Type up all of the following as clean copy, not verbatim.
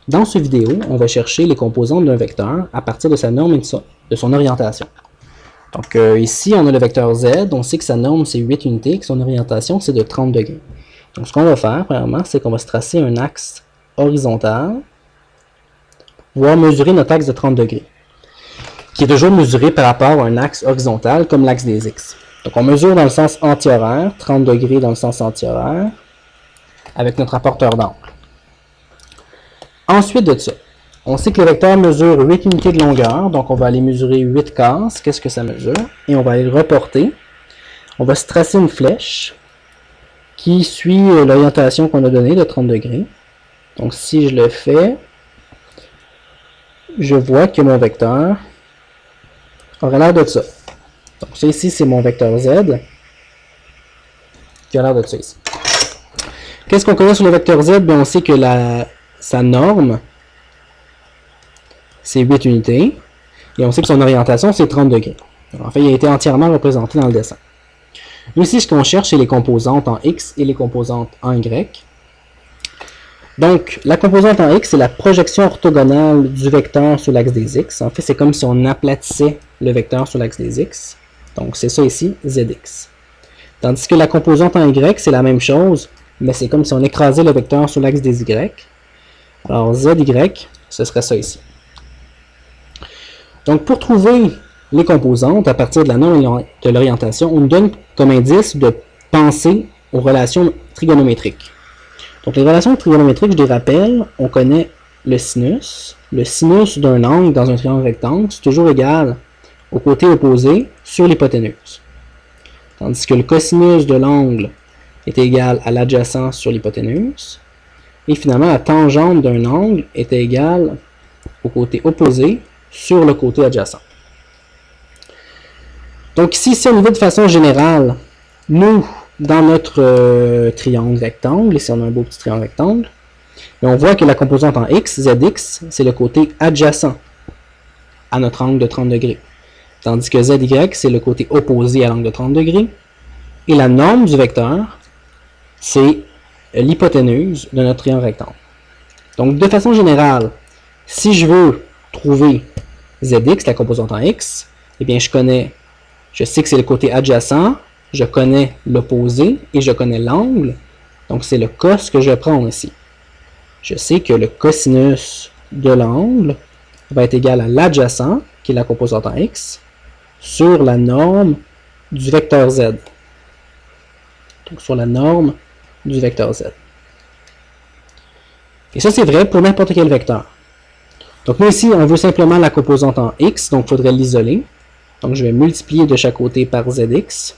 Dans cette vidéo, on va chercher les composantes d'un vecteur à partir de sa norme et de son orientation. Donc ici, on a le vecteur z, on sait que sa norme c'est 8 unités, que son orientation c'est de 30 degrés. Donc ce qu'on va faire, premièrement, c'est qu'on va se tracer un axe horizontal, voire mesurer notre axe de 30 degrés, qui est toujours mesuré par rapport à un axe horizontal comme l'axe des x. Donc on mesure dans le sens antihoraire, 30 degrés dans le sens antihoraire, avec notre rapporteur d'angle. Ensuite de ça, on sait que le vecteur mesure 8 unités de longueur, donc on va aller mesurer 8 cases, qu'est-ce que ça mesure, et on va aller le reporter. On va se tracer une flèche qui suit l'orientation qu'on a donnée de 30 degrés. Donc si je le fais, je vois que mon vecteur aurait l'air de ça. Donc ça ici, c'est mon vecteur z, qui a l'air de ça ici. Qu'est-ce qu'on connaît sur le vecteur z? Bien, on sait que sa norme, c'est 8 unités, et on sait que son orientation, c'est 30 degrés. Alors, en fait, il a été entièrement représenté dans le dessin. Nous, ici, ce qu'on cherche, c'est les composantes en x et les composantes en y. Donc, la composante en x, c'est la projection orthogonale du vecteur sur l'axe des x. En fait, c'est comme si on aplatissait le vecteur sur l'axe des x. Donc, c'est ça ici, zx. Tandis que la composante en y, c'est la même chose, mais c'est comme si on écrasait le vecteur sur l'axe des y. Alors, zy, ce serait ça ici. Donc, pour trouver les composantes à partir de la norme de l'orientation, on nous donne comme indice de penser aux relations trigonométriques. Donc, les relations trigonométriques, je les rappelle, on connaît le sinus. Le sinus d'un angle dans un triangle rectangle, c'est toujours égal au côté opposé sur l'hypoténuse. Tandis que le cosinus de l'angle est égal à l'adjacent sur l'hypoténuse. Et finalement, la tangente d'un angle est égale au côté opposé sur le côté adjacent. Donc ici, si on y va de façon générale, nous, dans notre triangle rectangle, ici on a un beau petit triangle rectangle, et on voit que la composante en x, zx, c'est le côté adjacent à notre angle de 30 degrés. Tandis que zy, c'est le côté opposé à l'angle de 30 degrés. Et la norme du vecteur, c'est l'hypoténuse de notre triangle rectangle. Donc, de façon générale, si je veux trouver zx, la composante en x, eh bien, je sais que c'est le côté adjacent, je connais l'opposé et je connais l'angle. Donc, c'est le cos que je vais prendre ici. Je sais que le cosinus de l'angle va être égal à l'adjacent, qui est la composante en x, sur la norme du vecteur z. Donc, sur la norme du vecteur z. Et ça, c'est vrai pour n'importe quel vecteur. Donc, moi, ici, on veut simplement la composante en x, donc il faudrait l'isoler. Donc, je vais multiplier de chaque côté par zx.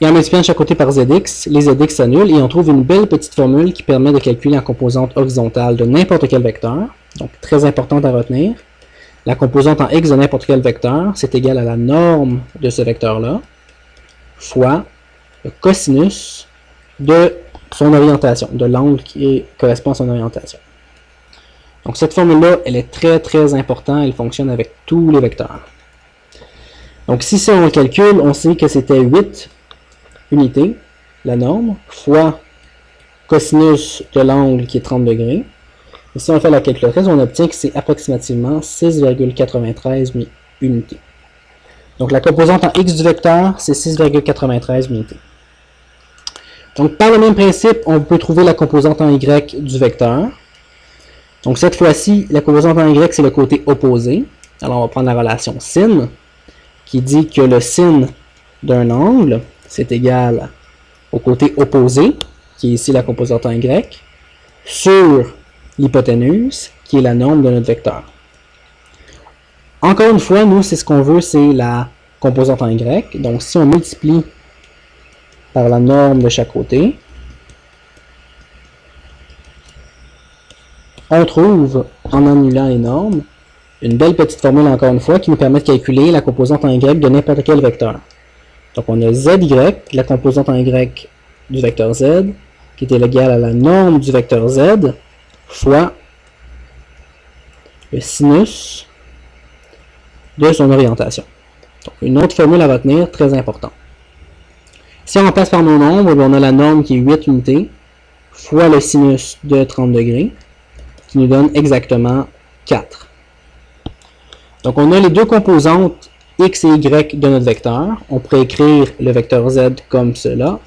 Et en multipliant de chaque côté par zx, les zx s'annulent et on trouve une belle petite formule qui permet de calculer la composante horizontale de n'importe quel vecteur. Donc, très importante à retenir. La composante en x de n'importe quel vecteur, c'est égal à la norme de ce vecteur-là, fois le cosinus de son orientation, de l'angle qui correspond à son orientation. Donc cette formule-là, elle est très très importante, elle fonctionne avec tous les vecteurs. Donc si on le calcule, on sait que c'était 8 unités, la norme, fois cosinus de l'angle qui est 30 degrés. Et si on fait la calculatrice, on obtient que c'est approximativement 6,93 unités. Donc la composante en x du vecteur, c'est 6,93 unités. Donc par le même principe, on peut trouver la composante en y du vecteur. Donc cette fois-ci, la composante en y, c'est le côté opposé. Alors on va prendre la relation sin, qui dit que le sin d'un angle, c'est égal au côté opposé, qui est ici la composante en y, sur l'hypoténuse, qui est la norme de notre vecteur. Encore une fois, nous, c'est ce qu'on veut, c'est la composante en y. Donc, si on multiplie par la norme de chaque côté, on trouve, en annulant les normes, une belle petite formule, encore une fois, qui nous permet de calculer la composante en y de n'importe quel vecteur. Donc, on a zy, la composante en y du vecteur z, qui est égale à la norme du vecteur z, fois le sinus de son orientation. Donc, une autre formule à retenir, très importante. Si on passe par nos nombres, on a la norme qui est 8 unités, fois le sinus de 30 degrés, qui nous donne exactement 4. Donc on a les deux composantes x et y de notre vecteur. On pourrait écrire le vecteur z comme cela.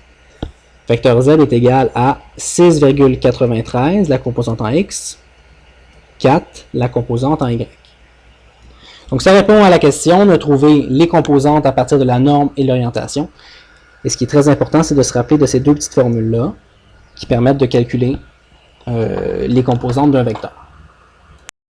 Vecteur z est égal à 6,93, la composante en x, 4, la composante en y. Donc ça répond à la question de trouver les composantes à partir de la norme et l'orientation. Et ce qui est très important, c'est de se rappeler de ces deux petites formules-là qui permettent de calculer les composantes d'un vecteur.